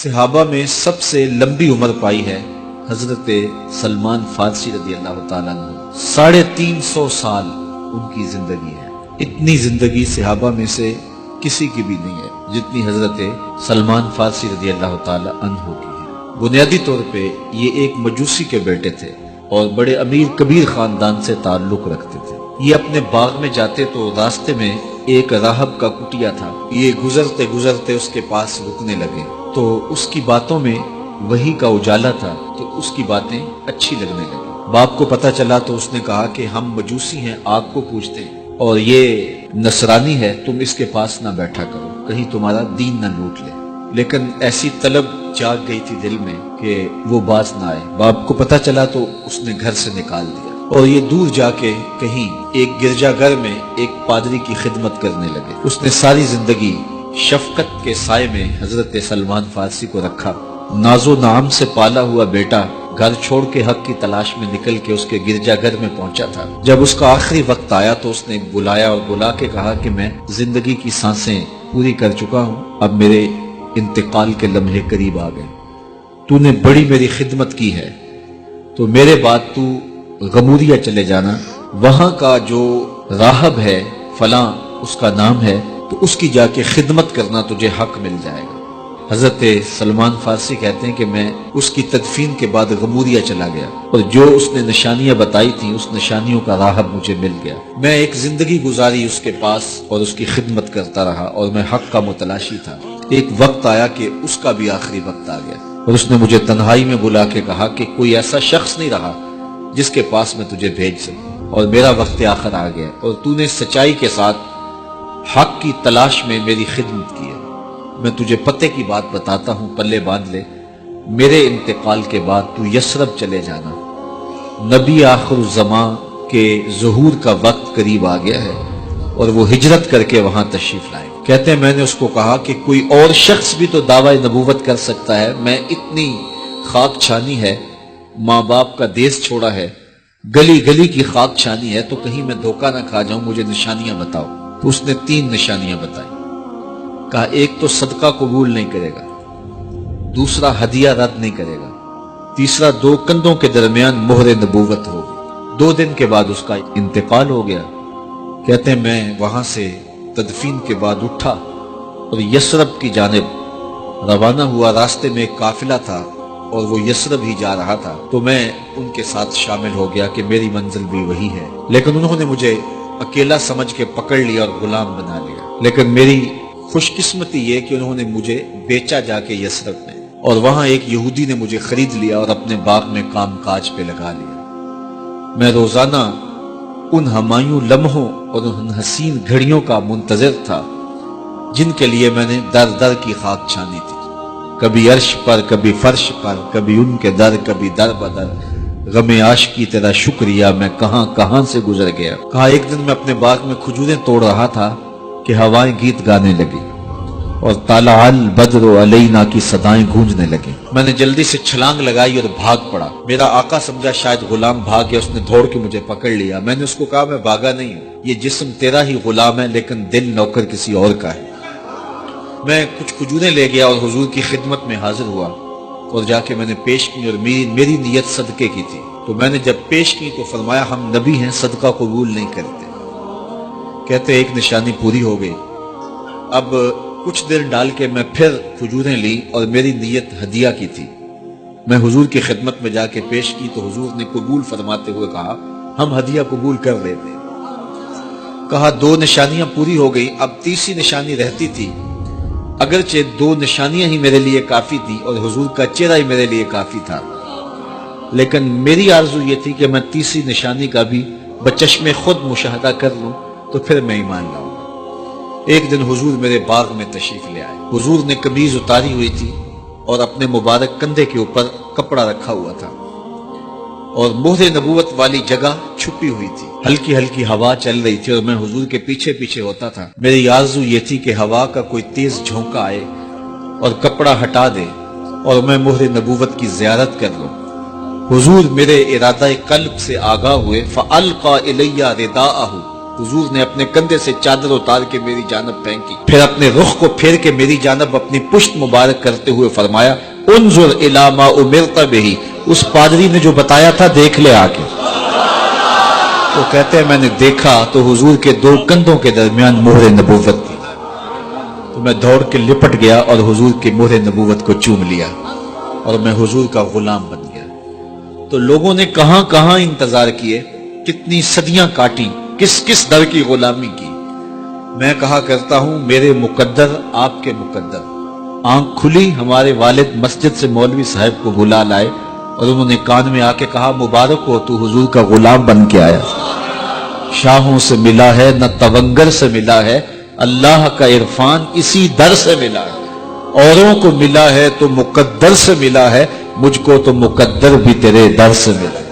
صحابہ میں سب سے لمبی عمر پائی ہے حضرت سلمان فارسی رضی اللہ تعالیٰ عنہ۔ 350 سال ان کی زندگی ہے۔ اتنی زندگی صحابہ میں سے کسی کی بھی نہیں ہے جتنی حضرت سلمان فارسی رضی اللہ تعالیٰ عنہ کی ہے۔ بنیادی طور پہ یہ ایک مجوسی کے بیٹے تھے اور بڑے امیر کبیر خاندان سے تعلق رکھتے تھے۔ یہ اپنے باغ میں جاتے تو راستے میں ایک راہب کا کٹیا تھا، یہ گزرتے گزرتے اس کے پاس رکنے لگے تو اس کی باتوں میں وحی کا اجالا تھا تو اس کی باتیں اچھی لگنے لگی۔ باپ کو پتہ چلا تو اس نے کہا کہ ہم مجوسی ہیں، آگ کو پوجتے ہیں اور یہ نصرانی ہے، تم اس کے پاس نہ بیٹھا کرو، کہیں تمہارا دین نہ لوٹ لے۔ لیکن ایسی طلب جاگ گئی تھی دل میں کہ وہ باز نہ آئے۔ باپ کو پتہ چلا تو اس نے گھر سے نکال دیا اور یہ دور جا کے کہیں ایک گرجا گھر میں ایک پادری کی خدمت کرنے لگے۔ اس نے ساری زندگی شفقت کے سائے میں حضرت سلمان فارسی کو رکھا۔ ناز و نعم سے پالا ہوا بیٹا گھر چھوڑ کے حق کی تلاش میں نکل کے اس کے گرجا گھر میں پہنچا تھا۔ جب اس کا آخری وقت آیا تو اس نے بلایا اور بلا کے کہا کہ میں زندگی کی سانسیں پوری کر چکا ہوں، اب میرے انتقال کے لمحے قریب آ گئے۔ تو نے بڑی میری خدمت کی ہے تو میرے بعد تو غموریا چلے جانا، وہاں کا جو راہب ہے فلاں اس کا نام ہے، تو اس کی جا کے خدمت کرنا، تجھے حق مل جائے گا۔ حضرت سلمان فارسی کہتے ہیں کہ میں اس کی تدفین کے بعد غموریا چلا گیا اور جو اس نے نشانیاں بتائی تھیں اس نشانیوں کا راہب مجھے مل گیا۔ میں ایک زندگی گزاری اس کے پاس اور اس کی خدمت کرتا رہا اور میں حق کا متلاشی تھا۔ ایک وقت آیا کہ اس کا بھی آخری وقت آ گیا اور اس نے مجھے تنہائی میں بلا کے کہا کہ کوئی ایسا شخص نہیں رہا جس کے پاس میں تجھے بھیج سکوں اور میرا وقت آخر آ گیا اور تو نے سچائی کے ساتھ حق کی تلاش میں میری خدمت کی ہے۔ میں تجھے پتے کی بات بتاتا ہوں، پلے باندھ لے، میرے انتقال کے بعد تو یثرب چلے جانا، نبی آخر الزمان کے ظہور کا وقت قریب آ گیا ہے اور وہ ہجرت کر کے وہاں تشریف لائے۔ کہتے ہیں میں نے اس کو کہا کہ کوئی اور شخص بھی تو دعوی نبوت کر سکتا ہے، میں اتنی خاک چھانی ہے، ماں باپ کا دیس چھوڑا ہے، گلی گلی کی خاک چھانی ہے، تو کہیں میں دھوکہ نہ کھا جاؤں، مجھے نشانیاں بتاؤ۔ تو اس نے 3 نشانیاں بتائی۔ کہا ایک تو صدقہ قبول نہیں کرے گا، دوسرا ہدیہ رد نہیں کرے گا، تیسرا 2 کندھوں کے درمیان مہر نبوت ہوگی۔ 2 دن کے بعد اس کا انتقال ہو گیا۔ کہتے ہیں میں وہاں سے تدفین کے بعد اٹھا اور یثرب کی جانب روانہ ہوا۔ راستے میں ایک قافلہ تھا اور وہ یثرب ہی جا رہا تھا تو میں ان کے ساتھ شامل ہو گیا کہ میری منزل بھی وہی ہے، لیکن انہوں نے مجھے اکیلا سمجھ کے پکڑ لیا اور غلام بنا لیا۔ لیکن میری خوش قسمتی یہ کہ انہوں نے مجھے بیچا جا کے یثرب میں، اور وہاں ایک یہودی نے مجھے خرید لیا اور اپنے باغ میں کام کاج پہ لگا لیا۔ میں روزانہ ان ہمایوں لمحوں اور ان حسین گھڑیوں کا منتظر تھا جن کے لیے میں نے در در کی خاک چھانی تھی، کبھی عرش پر، کبھی فرش پر، کبھی ان کے در، کبھی در بدر۔ غم عاشقی تیرا شکریہ، میں کہاں کہاں سے گزر گیا۔ کہا ایک دن میں اپنے باغ میں کھجوریں توڑ رہا تھا کہ ہوائیں گیت گانے لگی اور طلع البدر علینا کی صدائیں گونجنے لگیں۔ میں نے جلدی سے چھلانگ لگائی اور بھاگ پڑا۔ میرا آقا سمجھا شاید غلام بھاگ گیا، اس نے دوڑ کے مجھے پکڑ لیا۔ میں نے اس کو کہا میں بھاگا نہیں ہوں، یہ جسم تیرا ہی غلام ہے لیکن دل نوکر کسی اور کا ہے۔ میں کچھ کھجوریں لے گیا اور حضور کی خدمت میں حاضر ہوا اور جا کے میں نے پیش کی اور میری نیت صدقے کی تھی۔ تو میں نے جب پیش کی تو فرمایا ہم نبی ہیں، صدقہ قبول نہیں کرتے۔ کہتے ایک نشانی پوری ہو گئی۔ اب کچھ دیر ڈال کے میں پھر کھجوریں لی اور میری نیت ہدیہ کی تھی۔ میں حضور کی خدمت میں جا کے پیش کی تو حضور نے قبول فرماتے ہوئے کہا ہم ہدیہ قبول کر لیتے۔ کہا 2 نشانیاں پوری ہو گئی، اب تیسری نشانی رہتی تھی۔ اگرچہ 2 نشانیاں ہی میرے لیے کافی تھی اور حضور کا چہرہ ہی میرے لیے کافی تھا، لیکن میری آرزو یہ تھی کہ میں تیسری نشانی کا بھی بچشم خود مشاہدہ کر لوں تو پھر میں ایمان لاؤں گا۔ ایک دن حضور میرے باغ میں تشریف لے آئے۔ حضور نے قمیض اتاری ہوئی تھی اور اپنے مبارک کندھے کے اوپر کپڑا رکھا ہوا تھا اور مہر نبوت والی جگہ چھپی ہوئی تھی۔ ہلکی ہلکی ہوا چل رہی تھی اور میں حضور کے پیچھے پیچھے ہوتا تھا۔ میری آرزو یہ تھی کہ ہوا کا کوئی تیز جھونکا آئے اور کپڑا ہٹا دے اور میں مہر نبوت کی زیارت کر لوں۔ حضور میرے ارادہ قلب سے آگاہ ہوئے، فَأَلْقَى إِلَيَّ رِدَاءَهُ، حضور نے اپنے کندھے سے چادر اتار کے میری جانب پھینکی، پھر اپنے رخ کو پھیر کے میری جانب اپنی پشت مبارک کرتے ہوئے فرمایا انظر الی ما امرت بہ، اس پادری نے جو بتایا تھا دیکھ لے آ کے۔ تو کہتے ہیں میں نے دیکھا تو حضور کے دو کندھوں کے درمیان مہر نبوت تھی، تو میں دوڑ کے لپٹ گیا اور حضور کی مہر نبوت کو چوم لیا اور میں حضور کا غلام بن گیا۔ تو لوگوں نے کہاں کہاں انتظار کیے، کتنی صدیاں کاٹی، کس کس در کی غلامی کی۔ میں کہا کرتا ہوں میرے مقدر آپ کے مقدر۔ آنکھ کھلی، ہمارے والد مسجد سے مولوی صاحب کو بلا لائے اور انہوں نے کان میں آ کے کہا مبارک ہو، تو حضور کا غلام بن کے آیا۔ شاہوں سے ملا ہے نہ تونگر سے ملا ہے، اللہ کا عرفان اسی در سے ملا ہے۔ اوروں کو ملا ہے تو مقدر سے ملا ہے، مجھ کو تو مقدر بھی تیرے در سے ملا ہے۔